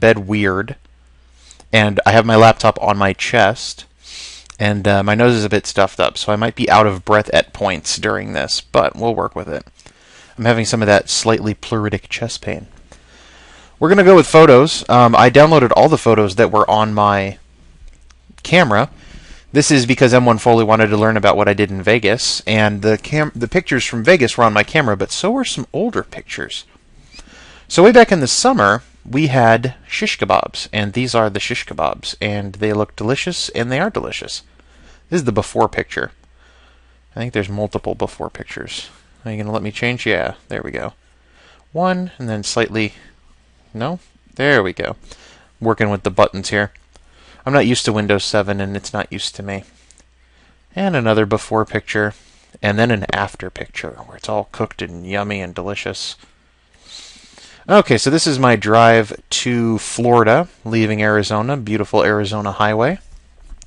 bed weird, and I have my laptop on my chest, and my nose is a bit stuffed up, so I might be out of breath at points during this, but we'll work with it. I'm having some of that slightly pleuritic chest pain. We're going to go with photos. I downloaded all the photos that were on my camera. This is because M1 Foley wanted to learn about what I did in Vegas, and the pictures from Vegas were on my camera, but so were some older pictures. So way back in the summer, we had shish kebabs, and these are the shish kebabs, and they look delicious, and they are delicious. This is the before picture. I think there's multiple before pictures. Are you going to let me change? Yeah, there we go. One, and then slightly... No? There we go. Working with the buttons here. I'm not used to Windows 7, and it's not used to me. And another before picture, and then an after picture, where it's all cooked and yummy and delicious. Okay, so this is my drive to Florida, leaving Arizona. Beautiful Arizona highway.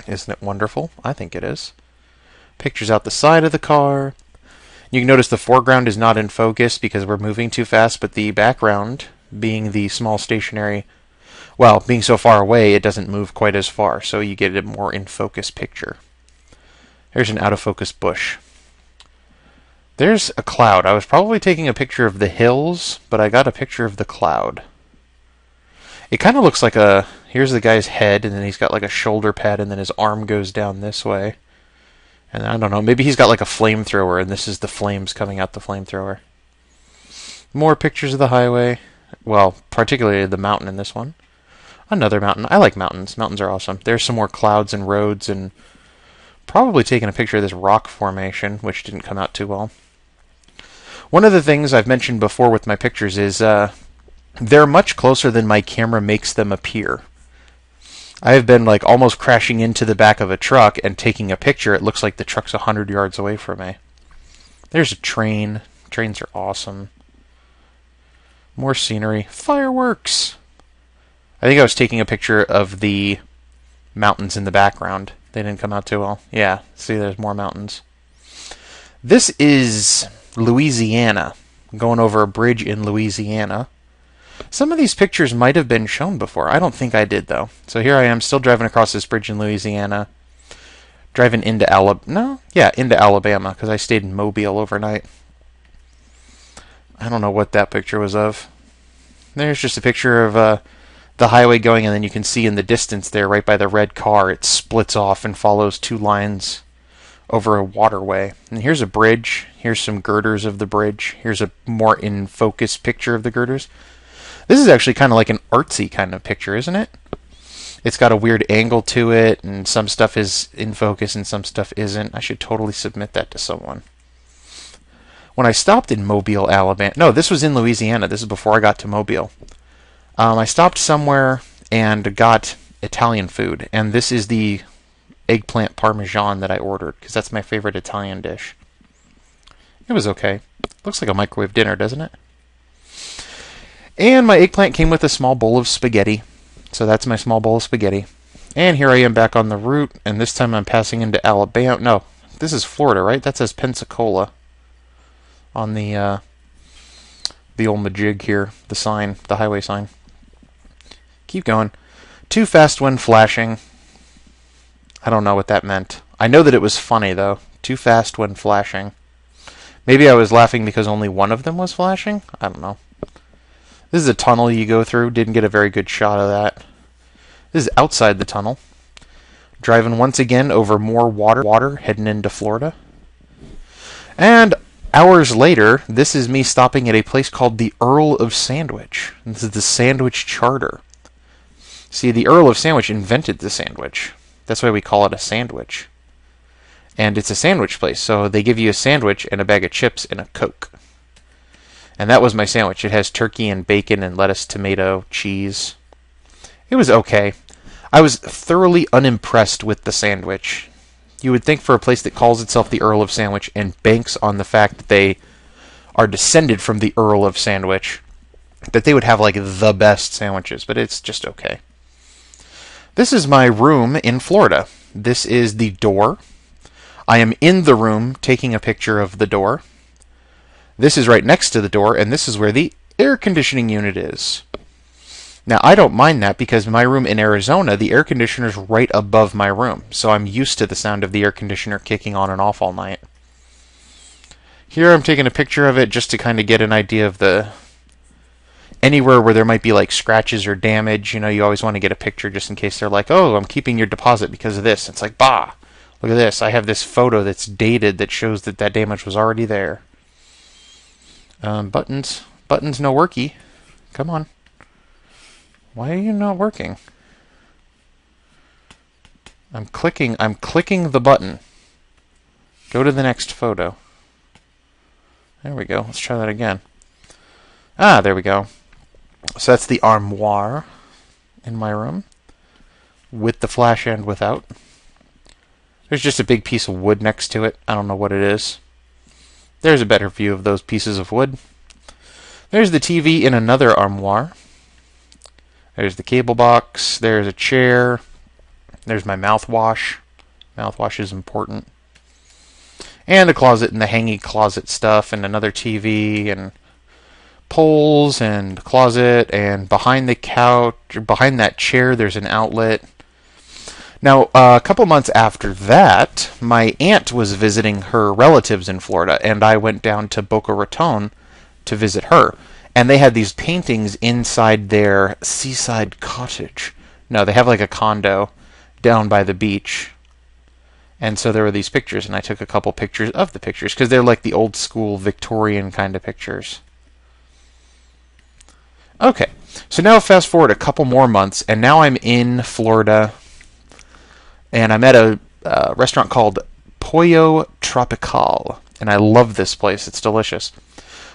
Isn't it wonderful? I think it is. Pictures out the side of the car. You can notice the foreground is not in focus because we're moving too fast, but the background, being the small stationary, well, being so far away, it doesn't move quite as far, so you get a more in focus picture. There's an out of focus bush. There's a cloud. I was probably taking a picture of the hills, but I got a picture of the cloud. It kind of looks like a... Here's the guy's head, and then he's got like a shoulder pad, and then his arm goes down this way. And I don't know, maybe he's got like a flamethrower, and this is the flames coming out the flamethrower. More pictures of the highway. Well, particularly the mountain in this one. Another mountain. I like mountains. Mountains are awesome. There's some more clouds and roads, and probably taking a picture of this rock formation, which didn't come out too well. One of the things I've mentioned before with my pictures is they're much closer than my camera makes them appear. I have been like almost crashing into the back of a truck and taking a picture. It looks like the truck's 100 yards away from me. There's a train. Trains are awesome. More scenery. Fireworks! I think I was taking a picture of the mountains in the background. They didn't come out too well. Yeah, see, there's more mountains. This is Louisiana. I'm going over a bridge in Louisiana. Some of these pictures might have been shown before. I don't think I did, though. So here I am, still driving across this bridge in Louisiana. Driving into into Alabama, because I stayed in Mobile overnight. I don't know what that picture was of. There's just a picture of the highway going, and then you can see in the distance there, right by the red car, it splits off and follows two lines over a waterway. And here's a bridge. Here's some girders of the bridge. Here's a more in focus picture of the girders. This is actually kind of like an artsy kind of picture, isn't it? It's got a weird angle to it, and some stuff is in focus and some stuff isn't. I should totally submit that to someone. When I stopped in Mobile, Alabama... No, this was in Louisiana. This is before I got to Mobile. I stopped somewhere and got Italian food, and this is the eggplant parmesan that I ordered, because that's my favorite Italian dish. It was okay. Looks like a microwave dinner, doesn't it? And my eggplant came with a small bowl of spaghetti, so that's my small bowl of spaghetti. And here I am back on the route, and this time I'm passing into Alabama. No, this is Florida, right? That says Pensacola on the old majig here, the sign, the highway sign. Keep going. Too fast when flashing. I don't know what that meant. I know that it was funny, though. Too fast when flashing. Maybe I was laughing because only one of them was flashing? I don't know. This is a tunnel you go through. Didn't get a very good shot of that. This is outside the tunnel. Driving once again over more water heading into Florida. And hours later, this is me stopping at a place called the Earl of Sandwich. This is the Sandwich Charter. See, the Earl of Sandwich invented the sandwich. That's why we call it a sandwich. And it's a sandwich place, so they give you a sandwich and a bag of chips and a Coke. And that was my sandwich. It has turkey and bacon and lettuce, tomato, cheese. It was okay. I was thoroughly unimpressed with the sandwich. You would think for a place that calls itself the Earl of Sandwich and banks on the fact that they are descended from the Earl of Sandwich, that they would have like the best sandwiches, but it's just okay. This is my room in Florida. This is the door. I am in the room taking a picture of the door. This is right next to the door, and this is where the air conditioning unit is. Now, I don't mind that because my room in Arizona, the air conditioner's right above my room, so I'm used to the sound of the air conditioner kicking on and off all night. Here I'm taking a picture of it just to kind of get an idea of the... Anywhere where there might be like scratches or damage, you always want to get a picture just in case they're like, oh, I'm keeping your deposit because of this. It's like, bah, look at this. I have this photo that's dated that shows that that damage was already there. Buttons no worky. Come on. Why are you not working? I'm clicking the button. Go to the next photo. There we go. Let's try that again. Ah, there we go. So that's the armoire in my room, with the flash and without. There's just a big piece of wood next to it. I don't know what it is. There's a better view of those pieces of wood. There's the TV in another armoire. There's the cable box. There's a chair. There's my mouthwash. Mouthwash is important. And a closet and the hanging closet stuff, and another TV, and poles, and closet, and behind the couch, or behind that chair, there's an outlet. Now, a couple months after that, my aunt was visiting her relatives in Florida, and I went down to Boca Raton to visit her. And they had these paintings inside their seaside cottage. No, they have like a condo down by the beach. And so there were these pictures, and I took a couple pictures of the pictures, because they're like the old school Victorian kind of pictures. Okay, so now fast forward a couple more months, and now I'm in Florida, and I'm at a restaurant called Pollo Tropical, and I love this place. It's delicious.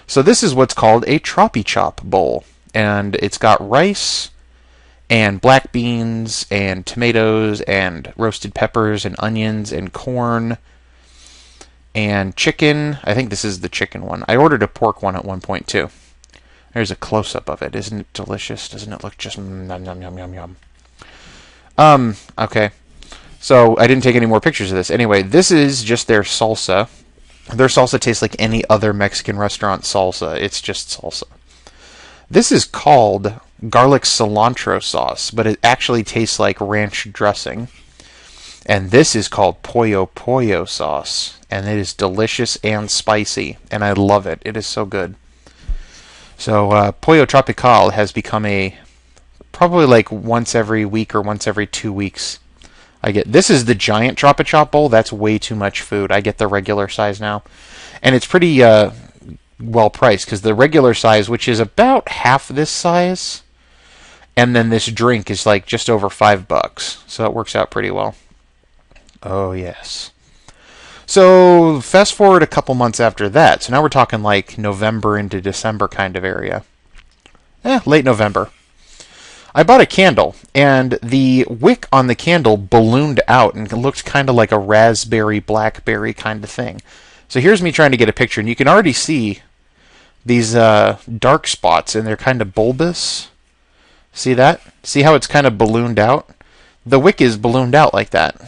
So this is what's called a Tropi Chop bowl, and it's got rice and black beans and tomatoes and roasted peppers and onions and corn and chicken. I think this is the chicken one. I ordered a pork one at one point too. There's a close-up of it. Isn't it delicious? Doesn't it look just yum, yum, yum, yum, yum? Okay. So I didn't take any more pictures of this. Anyway, this is just their salsa. Their salsa tastes like any other Mexican restaurant salsa. It's just salsa. This is called garlic cilantro sauce, but it actually tastes like ranch dressing. And this is called pollo sauce, and it is delicious and spicy, and I love it. It is so good. So Pollo Tropical has become a probably like once every week or once every 2 weeks. I get this is the giant Tropi Chop bowl. That's way too much food. I get the regular size now, and it's pretty well priced because the regular size, which is about half this size, and then this drink is like just over $5, so it works out pretty well. Oh yes. So fast forward a couple months after that. So now we're talking like November into December kind of area. Late November. I bought a candle, and the wick on the candle ballooned out and looked kind of like a raspberry, blackberry kind of thing. So here's me trying to get a picture, and you can already see these dark spots, and they're kind of bulbous. See that? See how it's kind of ballooned out? The wick is ballooned out like that.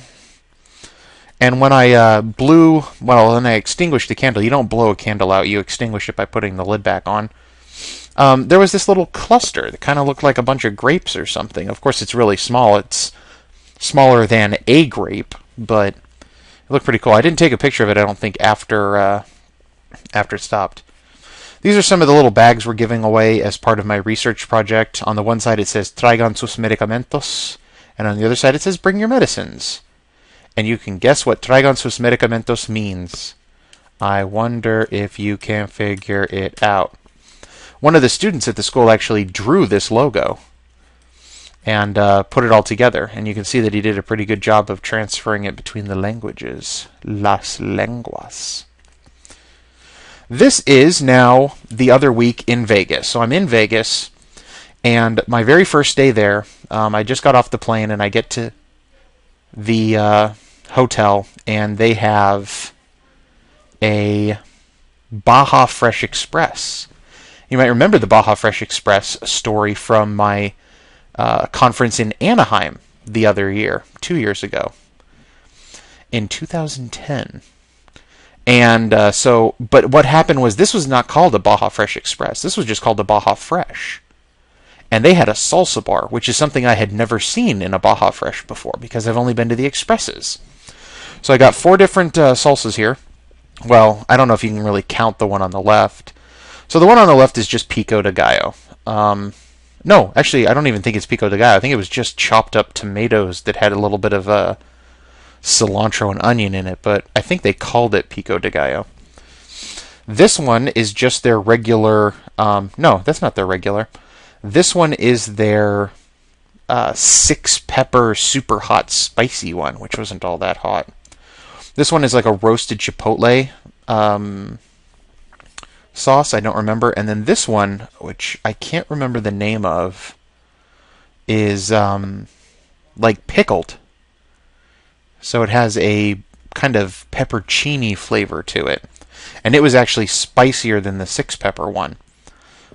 And when I when I extinguished the candle, you don't blow a candle out, you extinguish it by putting the lid back on. There was this little cluster that kind of looked like a bunch of grapes or something. Of course, it's really small. It's smaller than a grape, but it looked pretty cool. I didn't take a picture of it, I don't think, after it stopped. These are some of the little bags we're giving away as part of my research project. On the one side it says, Traigan sus medicamentos, and on the other side it says, bring your medicines. And you can guess what Traigan sus medicamentos means. I wonder if you can figure it out. One of the students at the school actually drew this logo and put it all together. And you can see that he did a pretty good job of transferring it between the languages. Las lenguas. This is now the other week in Vegas. So I'm in Vegas, and my very first day there, I just got off the plane, and I get to the hotel, and they have a Baja Fresh Express. You might remember the Baja Fresh Express story from my conference in Anaheim the other year, 2 years ago, in 2010. And but what happened was this was not called a Baja Fresh Express. This was just called a Baja Fresh. and they had a salsa bar, which is something I had never seen in a Baja Fresh before because I've only been to the Expresses. So I got 4 different salsas here. Well, I don't know if you can really count the one on the left. So the one on the left is just pico de gallo. No, actually, I don't even think it's pico de gallo. I think it was just chopped up tomatoes that had a little bit of cilantro and onion in it, but I think they called it pico de gallo. This one is just their regular... no, that's not their regular. This one is their 6-pepper super hot spicy one, which wasn't all that hot. This one is like a roasted chipotle sauce. I don't remember. And then this one, which I can't remember the name of, is like pickled. So it has a kind of peppercini flavor to it. And it was actually spicier than the 6-pepper one.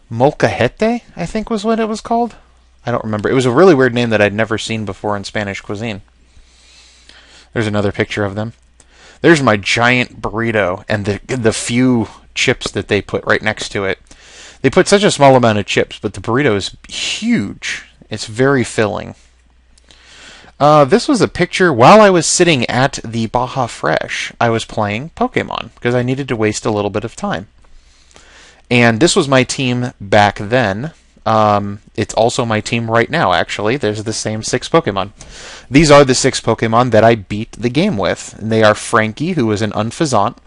Molcajete, I think was what it was called. I don't remember. It was a really weird name that I'd never seen before in Spanish cuisine. There's another picture of them. There's my giant burrito and the few chips that they put right next to it. They put such a small amount of chips, but the burrito is huge. It's very filling. This was a picture while I was sitting at the Baja Fresh. I was playing Pokemon because I needed to waste a little bit of time. And this was my team back then. It's also my team right now, actually. There's the same 6 Pokemon. These are the 6 Pokemon that I beat the game with. And they are Frankie, who is an Unfazant,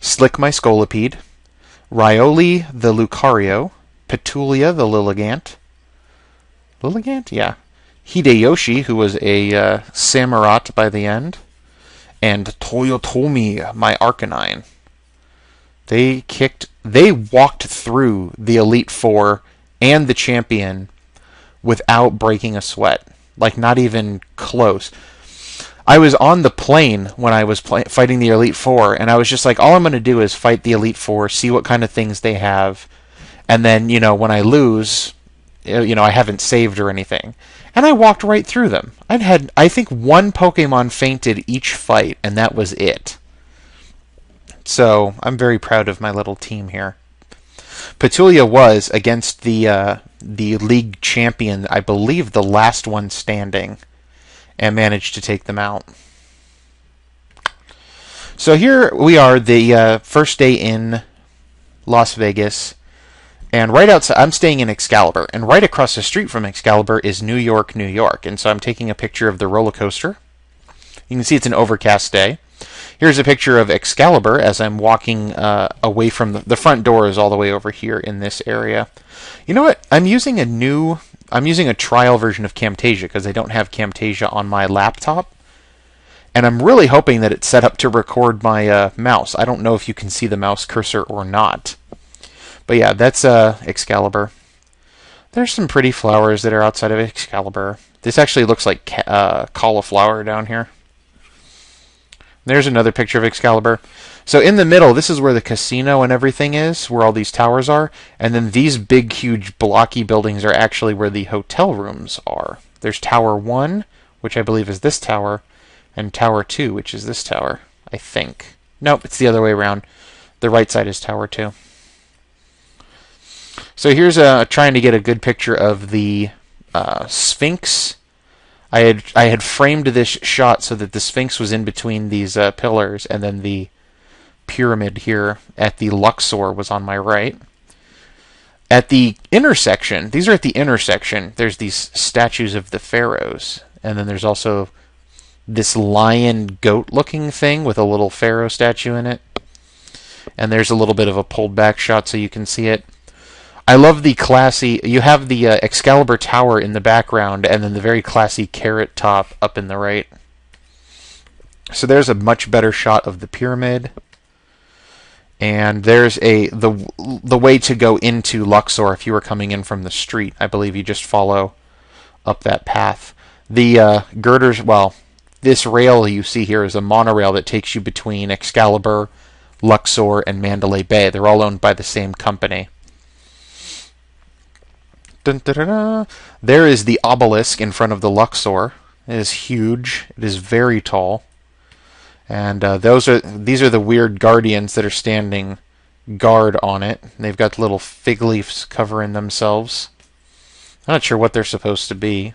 Slick my Scolipede, Rioli the Lucario, Petulia the Lilligant. Lilligant? Yeah. Hideyoshi, who was a Samurott by the end, and Toyotomi, my Arcanine. They walked through the Elite Four and the champion without breaking a sweat. Like, not even close. I was on the plane when I was fighting the Elite Four, and I was just like, all I'm going to do is fight the Elite Four, see what kind of things they have, and then, you know, when I lose, you know, I haven't saved or anything. And I walked right through them. I'd had, I think, 1 Pokemon fainted each fight, and that was it. So, I'm very proud of my little team here. Petulia was against the league champion, I believe the last one standing, and managed to take them out. So here we are, the first day in Las Vegas, and right outside, I'm staying in Excalibur, and right across the street from Excalibur is New York, New York, and so I'm taking a picture of the roller coaster. You can see it's an overcast day. Here's a picture of Excalibur as I'm walking away from the front door is all the way over here in this area. You know what? I'm using a trial version of Camtasia because I don't have Camtasia on my laptop. And I'm really hoping that it's set up to record my mouse. I don't know if you can see the mouse cursor or not. But yeah, that's Excalibur. There's some pretty flowers that are outside of Excalibur. This actually looks like cauliflower down here. There's another picture of Excalibur. So in the middle, this is where the casino and everything is, where all these towers are. And then these big, huge, blocky buildings are actually where the hotel rooms are. There's Tower 1, which I believe is this tower, and Tower 2, which is this tower, I think. Nope, it's the other way around. The right side is Tower 2. So here's trying to get a good picture of the Sphinx. I had framed this shot so that the Sphinx was in between these pillars, and then the pyramid here at the Luxor was on my right. At the intersection, these are at the intersection, there's these statues of the pharaohs, and then there's also this lion goat looking thing with a little pharaoh statue in it. And there's a little bit of a pulled back shot so you can see it. I love the classy, you have the Excalibur Tower in the background, and then the very classy carrot top up in the right. So there's a much better shot of the pyramid. And there's the way to go into Luxor if you were coming in from the street. I believe you just follow up that path. The girders, well, this rail you see here is a monorail that takes you between Excalibur, Luxor, and Mandala Bay. They're all owned by the same company. Dun, dun, dun, dun. There is the obelisk in front of the Luxor. It is huge. It is very tall. And these are the weird guardians that are standing guard on it. They've got little fig leaves covering themselves. I'm not sure what they're supposed to be.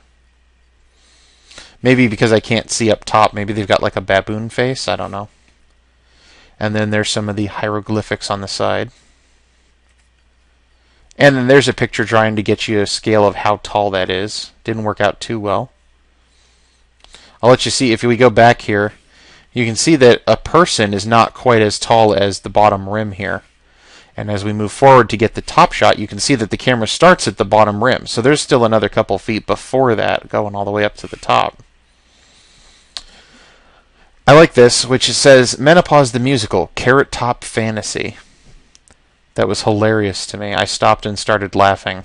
Maybe because I can't see up top, maybe they've got like a baboon face, I don't know. And then there's some of the hieroglyphics on the side. And then there's a picture trying to get you a scale of how tall that is. Didn't work out too well. I'll let you see, if we go back here, you can see that a person is not quite as tall as the bottom rim here. And as we move forward to get the top shot, you can see that the camera starts at the bottom rim. So there's still another couple feet before that, going all the way up to the top. I like this, which says, Menopause the Musical, Carrot Top Fantasy. That was hilarious to me. I stopped and started laughing.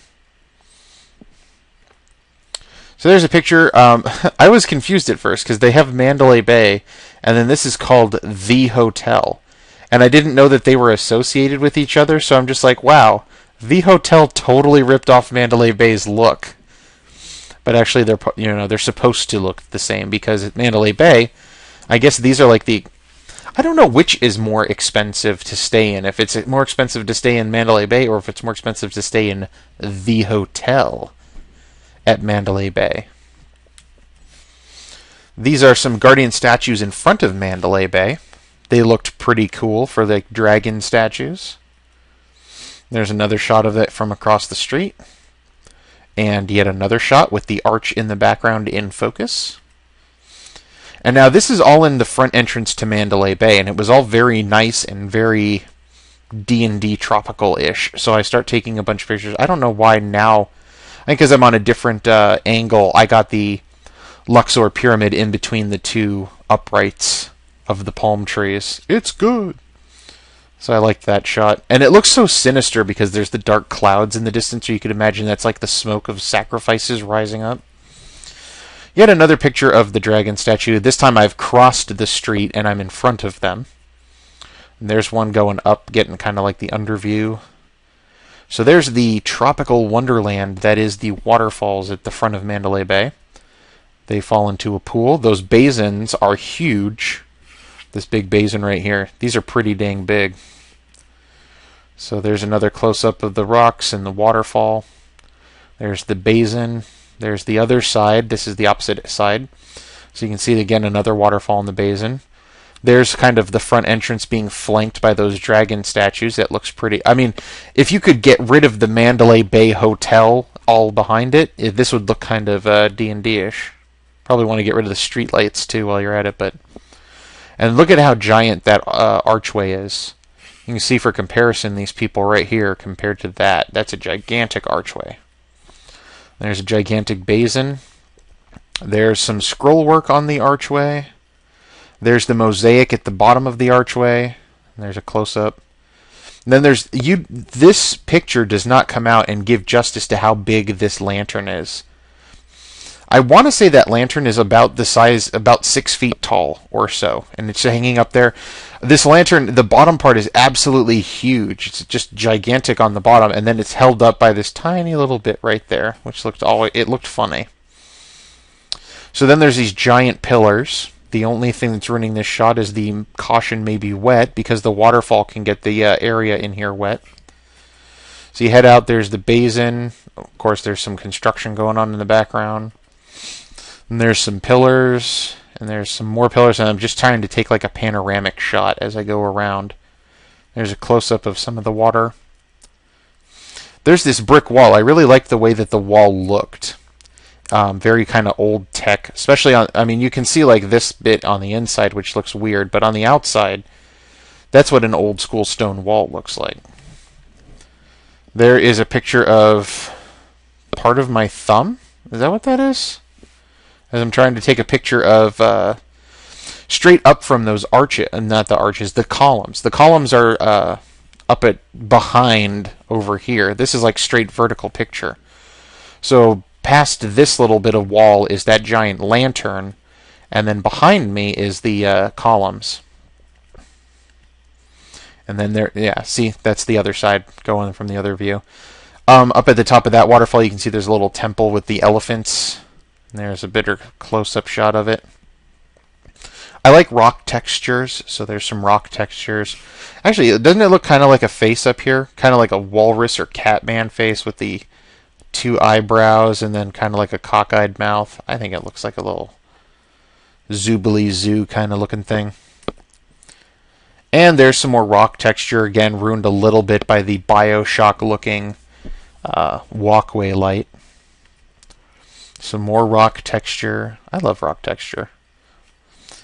So there's a picture. I was confused at first because they have Mandalay Bay, and then this is called The Hotel. And I didn't know that they were associated with each other, so I'm just like, wow, The Hotel totally ripped off Mandalay Bay's look. But actually, they're supposed to look the same because at Mandalay Bay, I guess these are like the... I don't know which is more expensive to stay in. If it's more expensive to stay in Mandalay Bay or if it's more expensive to stay in The Hotel at Mandalay Bay. These are some Guardian statues in front of Mandalay Bay. They looked pretty cool for the dragon statues. There's another shot of it from across the street. And yet another shot with the arch in the background in focus. And now this is all in the front entrance to Mandalay Bay, and it was all very nice and very D&D tropical-ish. So I start taking a bunch of pictures. I don't know why now. I think because I'm on a different angle, I got the Luxor pyramid in between the two uprights of the palm trees. It's good. So I liked that shot. And it looks so sinister because there's the dark clouds in the distance, so you could imagine that's like the smoke of sacrifices rising up. Yet another picture of the dragon statue. This time I've crossed the street and I'm in front of them. And there's one going up, getting kind of like the underview. So there's the tropical wonderland that is the waterfalls at the front of Mandalay Bay. They fall into a pool. Those basins are huge. This big basin right here. These are pretty dang big. So there's another close-up of the rocks and the waterfall. There's the basin. There's the other side. This is the opposite side. So you can see, again, another waterfall in the basin. There's kind of the front entrance being flanked by those dragon statues. That looks pretty... I mean, if you could get rid of the Mandalay Bay Hotel all behind it, this would look kind of D&D-ish. Probably want to get rid of the street lights, too, while you're at it, but... And look at how giant that archway is. You can see, for comparison, these people right here compared to that. That's a gigantic archway. There's a gigantic basin. There's some scroll work on the archway. There's the mosaic at the bottom of the archway. And there's a close-up. Then there's... This picture does not come out and give justice to how big this lantern is. I want to say that lantern is about the size, about 6 feet tall or so. And it's hanging up there. This lantern, the bottom part is absolutely huge. It's just gigantic on the bottom. And then it's held up by this tiny little bit right there, which looked it looked funny. So then there's these giant pillars. The only thing that's ruining this shot is the caution may be wet, because the waterfall can get the area in here wet. So you head out, there's the basin. Of course, there's some construction going on in the background. And there's some pillars, and there's some more pillars, and I'm just trying to take like a panoramic shot as I go around. There's a close-up of some of the water. There's this brick wall. I really like the way that the wall looked. Very kind of old tech, especially on... I mean, you can see like this bit on the inside, which looks weird, but on the outside, that's what an old-school stone wall looks like. There is a picture of part of my thumb. Is that what that is? As I'm trying to take a picture of straight up from those arches, not the arches, the columns. The columns are up behind over here. This is like straight vertical picture. So past this little bit of wall is that giant lantern, and then behind me is the columns. And then there, yeah, see, that's the other side going from the other view. Up at the top of that waterfall, you can see there's a little temple with the elephants. There's a better close-up shot of it. I like rock textures, so there's some rock textures. Actually, doesn't it look kind of like a face up here? Kind of like a walrus or Catman face with the 2 eyebrows and then kind of like a cockeyed mouth. I think it looks like a little Zoobly Zoo kind of looking thing. And there's some more rock texture, again ruined a little bit by the Bioshock looking walkway light. Some more rock texture. I love rock texture.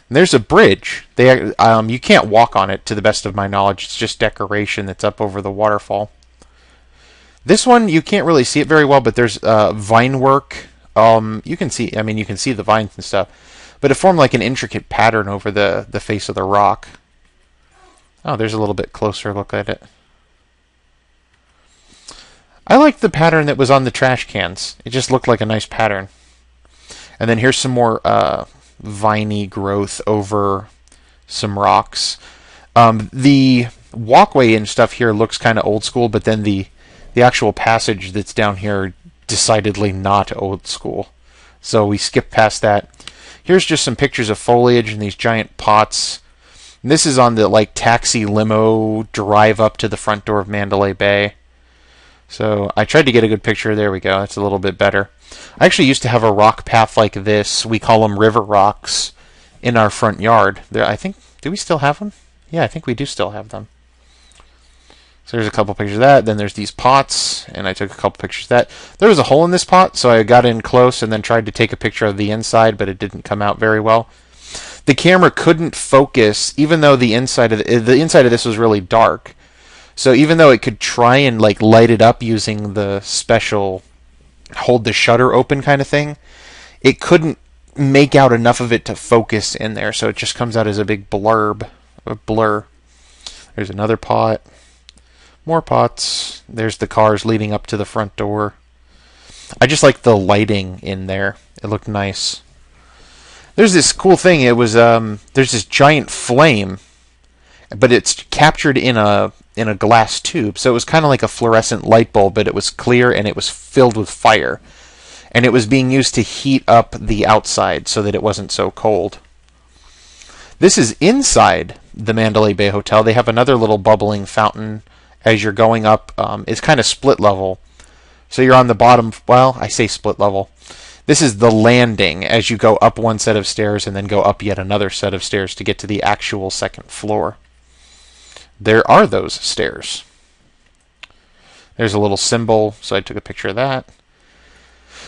And there's a bridge. You can't walk on it, to the best of my knowledge. It's just decoration that's up over the waterfall. This one, you can't really see it very well, but there's vine work. You can see the vines and stuff. But it formed like an intricate pattern over the face of the rock. Oh, there's a little bit closer look at it. I like the pattern that was on the trash cans. It just looked like a nice pattern. And then here's some more viney growth over some rocks. The walkway and stuff here looks kind of old school, but then the actual passage that's down here decidedly not old school. So we skip past that. Here's just some pictures of foliage in these giant pots. And this is on the like taxi limo drive up to the front door of Mandala Bay. So I tried to get a good picture. There we go. That's a little bit better. I actually used to have a rock path like this. We call them river rocks in our front yard. There, I think. Do we still have them? Yeah, I think we do still have them. So there's a couple pictures of that. Then there's these pots, and I took a couple pictures of that. There was a hole in this pot, so I got in close and then tried to take a picture of the inside, but it didn't come out very well. The camera couldn't focus, even though the inside of this was really dark. So even though it could try and like light it up using the special hold the shutter open kind of thing, it couldn't make out enough of it to focus in there. So it just comes out as a big blur. There's another pot. More pots. There's the cars leading up to the front door. I just like the lighting in there. It looked nice. There's this cool thing. It was there's this giant flame, but it's captured in a glass tube. So it was kind of like a fluorescent light bulb, but it was clear and it was filled with fire. And it was being used to heat up the outside so that it wasn't so cold. This is inside the Mandala Bay Hotel. They have another little bubbling fountain as you're going up. It's kind of split level. So you're on the bottom. Well, I say split level. This is the landing as you go up one set of stairs and then go up yet another set of stairs to get to the actual second floor. There are those stairs. There's a little symbol, so I took a picture of that.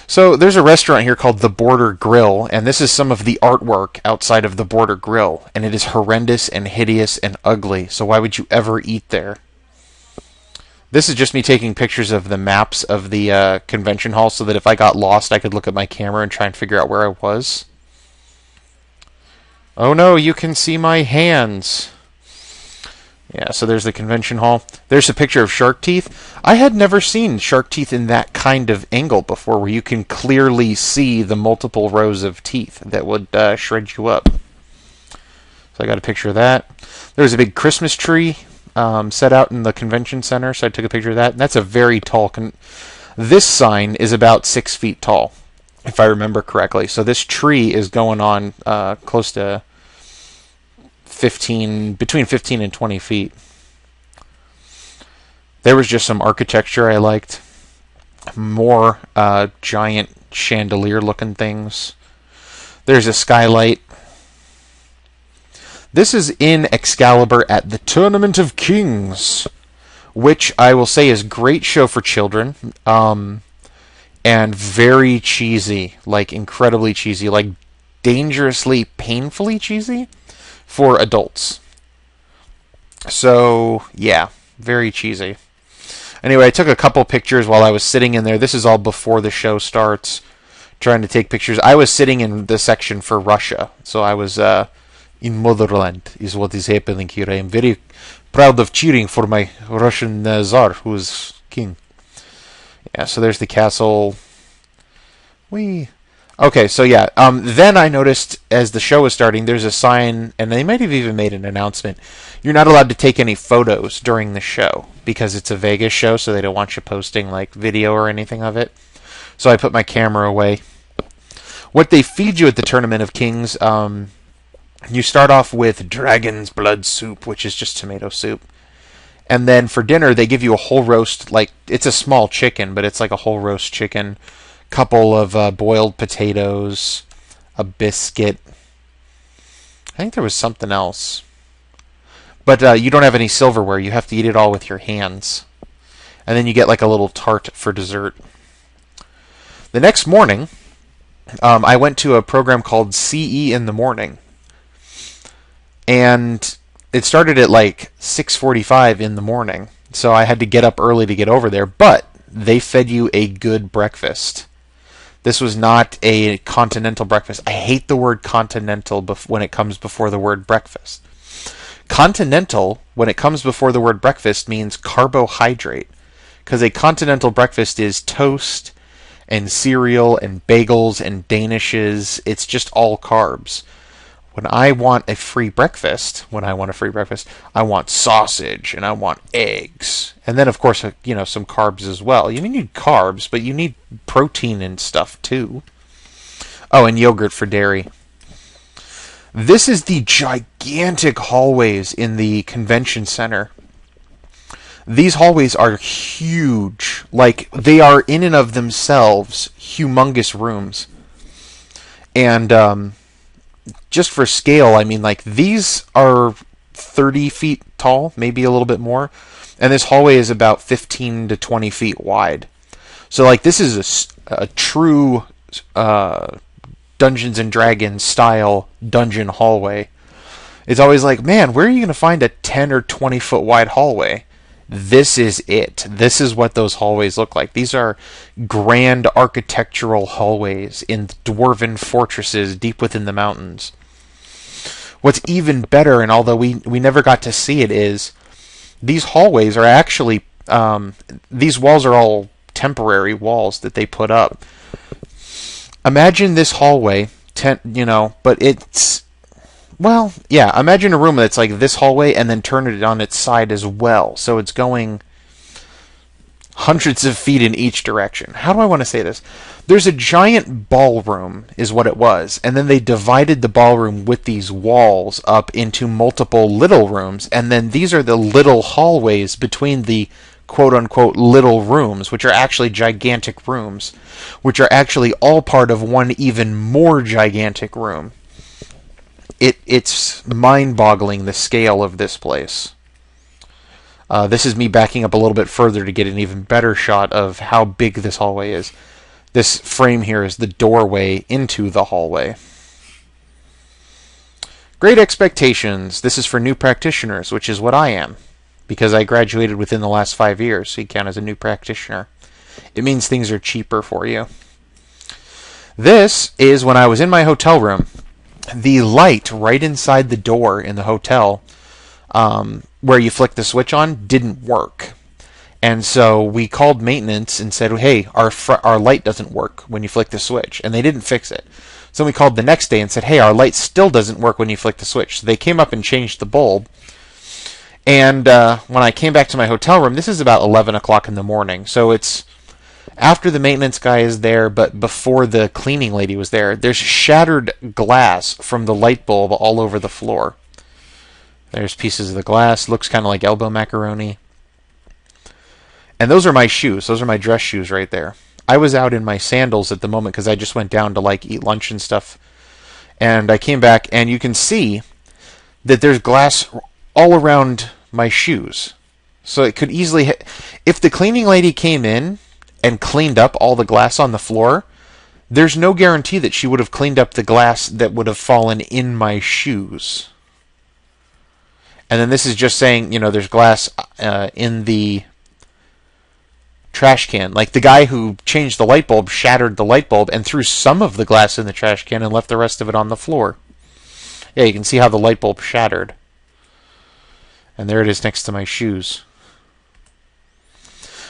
So there's a restaurant here called The Border Grill, and this is some of the artwork outside of The Border Grill, and it is horrendous and hideous and ugly, so why would you ever eat there? This is just me taking pictures of the maps of the convention hall so that if I got lost, I could look at my camera and try and figure out where I was. Oh no, you can see my hands. Yeah, so there's the convention hall. There's a picture of shark teeth. I had never seen shark teeth in that kind of angle before, where you can clearly see the multiple rows of teeth that would shred you up. So I got a picture of that. There's a big Christmas tree set out in the convention center, so I took a picture of that. And that's a very tall... This sign is about 6 feet tall, if I remember correctly. So this tree is going on close to... between 15 and 20 feet. There was just some architecture I liked. More giant chandelier looking things. There's a skylight. This is in Excalibur at the Tournament of Kings, which I will say is a great show for children, and very cheesy, like incredibly cheesy, like dangerously, painfully cheesy for adults. So, yeah, very cheesy. Anyway, I took a couple pictures while I was sitting in there. This is all before the show starts, trying to take pictures. I was sitting in the section for Russia, so I was in motherland, is what is happening here. I am very proud of cheering for my Russian Tsar, who is king. Yeah, so there's the castle. Okay, so yeah, then I noticed as the show was starting, there's a sign, and they might have even made an announcement. You're not allowed to take any photos during the show, because it's a Vegas show, so they don't want you posting like video or anything of it. So I put my camera away. What they feed you at the Tournament of Kings, you start off with dragon's blood soup, which is just tomato soup. And then for dinner, they give you a whole roast, like, it's a small chicken, but it's like a whole roast chicken, couple of boiled potatoes, a biscuit. I think there was something else. But you don't have any silverware. You have to eat it all with your hands. And then you get like a little tart for dessert. The next morning, I went to a program called Siiii in the morning. And it started at like 6:45 in the morning. So I had to get up early to get over there. But they fed you a good breakfast. This was not a continental breakfast. I hate the word continental when it comes before the word breakfast. Continental, when it comes before the word breakfast, means carbohydrate. Because a continental breakfast is toast and cereal and bagels and danishes. It's just all carbs. When I want a free breakfast, I want sausage and I want eggs. And then, of course, some carbs as well. You need carbs, but you need protein and stuff, too. Oh, and yogurt for dairy. This is the gigantic hallways in the convention center. These hallways are huge. Like, they are in and of themselves humongous rooms. And, just for scale, I mean, like, these are 30 feet tall, maybe a little bit more. And this hallway is about 15 to 20 feet wide. So, like, this is a true Dungeons and Dragons style dungeon hallway. It's always like, man, where are you going to find a 10 or 20 foot wide hallway? This is it. This is what those hallways look like. These are grand architectural hallways in dwarven fortresses deep within the mountains. What's even better, and although we never got to see it, is these hallways are actually, these walls are all temporary walls that they put up. Imagine this hallway, but it's, well, yeah, imagine a room that's like this hallway and then turn it on its side as well. So it's going hundreds of feet in each direction. How do I want to say this? There's a giant ballroom, is what it was. And then they divided the ballroom with these walls up into multiple little rooms. And then these are the little hallways between the quote-unquote little rooms, which are actually gigantic rooms, which are actually all part of one even more gigantic room. It's mind-boggling, the scale of this place. This is me backing up a little bit further to get an even better shot of how big this hallway is. This frame here is the doorway into the hallway. Great Expectations. This is for new practitioners, which is what I am, because I graduated within the last 5 years, so you count as a new practitioner. It means things are cheaper for you. This is when I was in my hotel room. The light right inside the door in the hotel, where you flick the switch on, didn't work. And so we called maintenance and said, hey, our light doesn't work when you flick the switch. And they didn't fix it. So we called the next day and said, hey, our light still doesn't work when you flick the switch. So they came up and changed the bulb. And when I came back to my hotel room, this is about 11 o'clock in the morning. So it's after the maintenance guy is there, but before the cleaning lady was there. There's shattered glass from the light bulb all over the floor. There's pieces of the glass. Looks kind of like elbow macaroni. And those are my shoes. Those are my dress shoes right there. I was out in my sandals at the moment because I just went down to like eat lunch and stuff. And I came back and you can see that there's glass all around my shoes. So it could easily if the cleaning lady came in and cleaned up all the glass on the floor, there's no guarantee that she would have cleaned up the glass that would have fallen in my shoes. And then this is just saying, there's glass in the trash can. Like the guy who changed the light bulb shattered the light bulb and threw some of the glass in the trash can and left the rest of it on the floor. Yeah, you can see how the light bulb shattered. And there it is next to my shoes.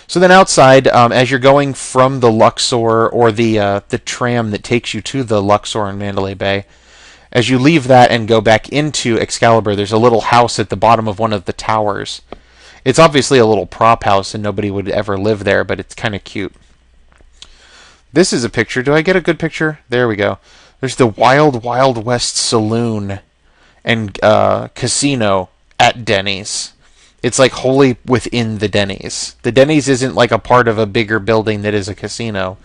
So then outside, as you're going from the Luxor or the tram that takes you to the Luxor in Mandalay Bay, as you leave that and go back into Excalibur, there's a little house at the bottom of one of the towers. It's obviously a little prop house and nobody would ever live there, but it's kind of cute. This is a picture. Do I get a good picture? There we go. There's the Wild Wild West Saloon and casino at Denny's. It's like wholly within the Denny's. The Denny's isn't like a part of a bigger building that is a casino.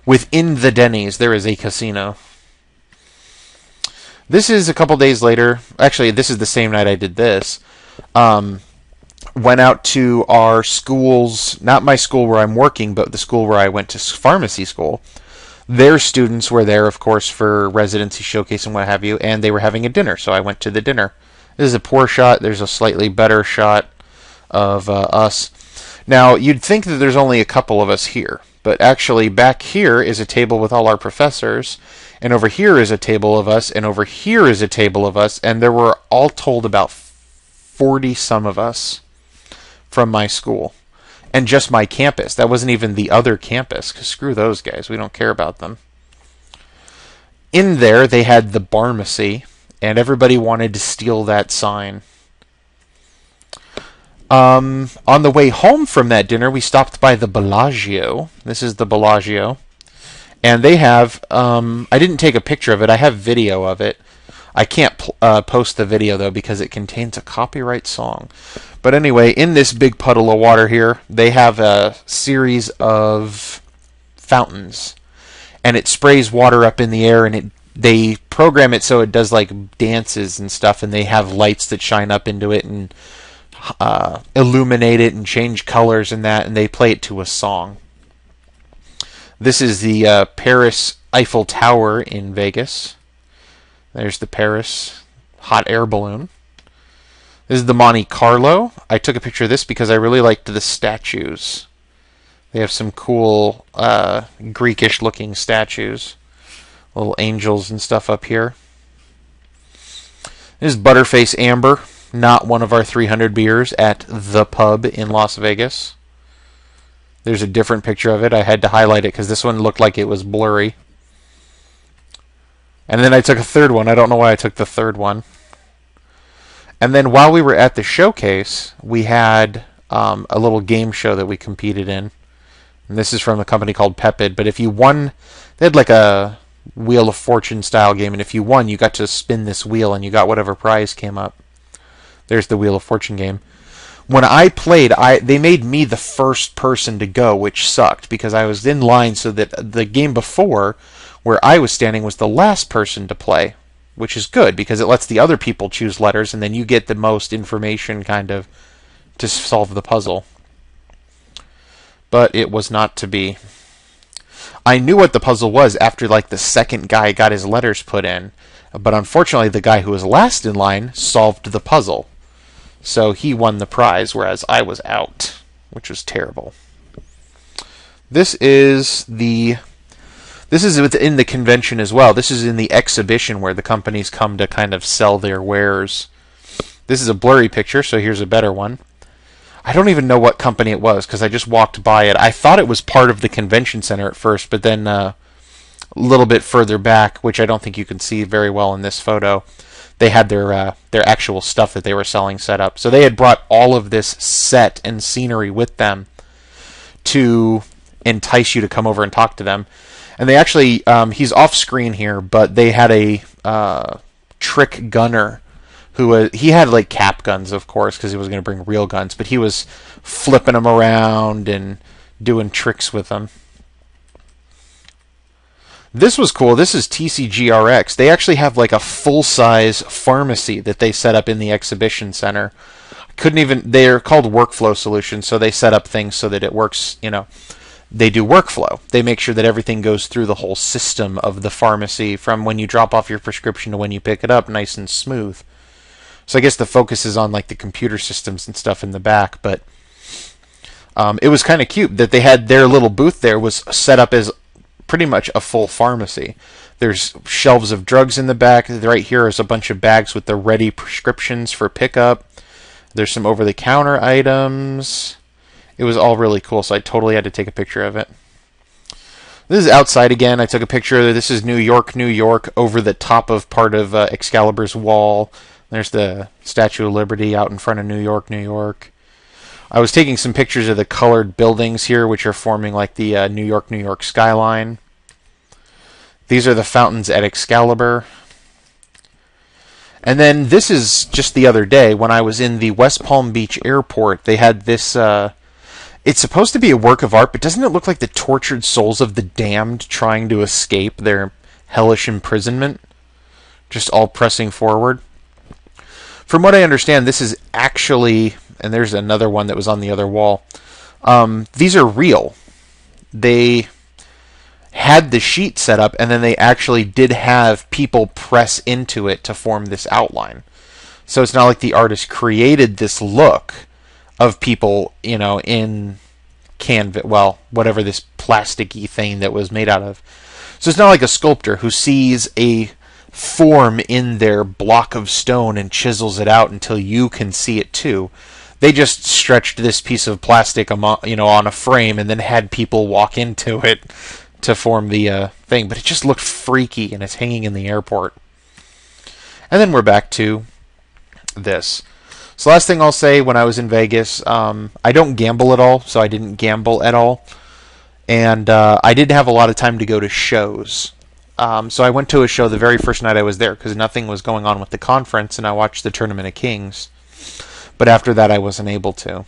Within the Denny's, there is a casino. This is a couple days later. Actually, this is the same night I did this. Went out to our schools, not my school where I'm working, but the school where I went to pharmacy school. Their students were there, of course, for residency showcase and what have you, and they were having a dinner, so I went to the dinner. This is a poor shot. There's a slightly better shot of us. Now, you'd think that there's only a couple of us here, but actually back here is a table with all our professors, and over here is a table of us, and over here is a table of us, and there were all told about 40-some of us from my school. And just my campus. That wasn't even the other campus, because screw those guys. We don't care about them. In there, they had the pharmacy, and everybody wanted to steal that sign. On the way home from that dinner, we stopped by the Bellagio. This is the Bellagio. And they have, I didn't take a picture of it. I have video of it. I can't post the video, though, because it contains a copyright song. But anyway, in this big puddle of water here, they have a series of fountains. And it sprays water up in the air, and they program it so it does like dances and stuff, and they have lights that shine up into it and illuminate it and change colors and that, and they play it to a song. This is the Paris Eiffel Tower in Vegas. There's the Paris hot air balloon. This is the Monte Carlo. I took a picture of this because I really liked the statues. They have some cool Greekish looking statues. Little angels and stuff up here. This is Butterface Amber. Not one of our 300 beers at the pub in Las Vegas. There's a different picture of it. I had to highlight it because this one looked like it was blurry. And then I took a third one. I don't know why I took the third one. And then while we were at the showcase, we had a little game show that we competed in. And this is from a company called Pepid. But if you won, they had like a Wheel of Fortune style game. And if you won, you got to spin this wheel and you got whatever prize came up. There's the Wheel of Fortune game. When I played, they made me the first person to go, which sucked because I was in line so that the game before, where I was standing, was the last person to play, which is good because it lets the other people choose letters and then you get the most information kind of to solve the puzzle. But it was not to be. I knew what the puzzle was after like the second guy got his letters put in, but unfortunately the guy who was last in line solved the puzzle. So he won the prize, whereas I was out, which was terrible. This is within the convention as well. This is in the exhibition where the companies come to kind of sell their wares. This is a blurry picture, so here's a better one. I don't even know what company it was because I just walked by it. I thought it was part of the convention center at first, but then a little bit further back, which I don't think you can see very well in this photo, they had their actual stuff that they were selling set up. So they had brought all of this set and scenery with them to entice you to come over and talk to them. And they actually, he's off screen here, but they had a trick gunner who he had like cap guns, of course, because he was going to bring real guns, but he was flipping them around and doing tricks with them. This was cool. This is TCGRX. They actually have like a full-size pharmacy that they set up in the exhibition center. They're called workflow solutions, so they set up things so that it works, they do workflow. They make sure that everything goes through the whole system of the pharmacy from when you drop off your prescription to when you pick it up, nice and smooth. So I guess the focus is on like the computer systems and stuff in the back, but it was kind of cute that they had their little booth there was set up as pretty much a full pharmacy. There's shelves of drugs in the back. Right here is a bunch of bags with the ready prescriptions for pickup. There's some over-the-counter items. It was all really cool, so I totally had to take a picture of it. This is outside again. I took a picture. This is New York, New York, over the top of part of Excalibur's wall. There's the Statue of Liberty out in front of New York, New York. I was taking some pictures of the colored buildings here, which are forming like the New York, New York skyline. These are the fountains at Excalibur. And then this is just the other day when I was in the West Palm Beach airport. They had this. It's supposed to be a work of art, but doesn't it look like the tortured souls of the damned trying to escape their hellish imprisonment? Just all pressing forward. From what I understand, this is actually, and there's another one that was on the other wall. These are real. They had the sheet set up, and then they actually did have people press into it to form this outline. So it's not like the artist created this look of people, in canvas, well, whatever this plasticky thing that was made out of. So it's not like a sculptor who sees a form in their block of stone and chisels it out until you can see it too. They just stretched this piece of plastic, on a frame and then had people walk into it to form the thing. But it just looked freaky, and it's hanging in the airport. And then we're back to this. So last thing I'll say, when I was in Vegas, I don't gamble at all, so I didn't gamble at all. And I did have a lot of time to go to shows. So I went to a show the very first night I was there because nothing was going on with the conference, and I watched the Tournament of Kings. But after that, I wasn't able to.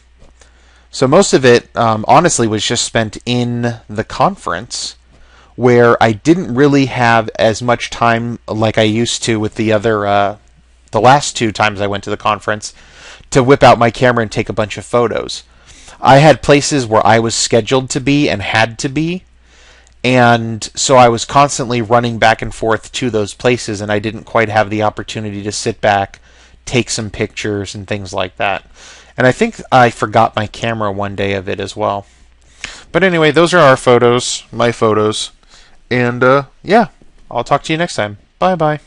So most of it, honestly, was just spent in the conference, where I didn't really have as much time like I used to with the other, the last 2 times I went to the conference, to whip out my camera and take a bunch of photos. I had places where I was scheduled to be and had to be, and so I was constantly running back and forth to those places, and I didn't quite have the opportunity to sit back, take some pictures, and things like that. And I think I forgot my camera one day of it as well. But anyway, those are our photos, my photos. And yeah, I'll talk to you next time. Bye-bye.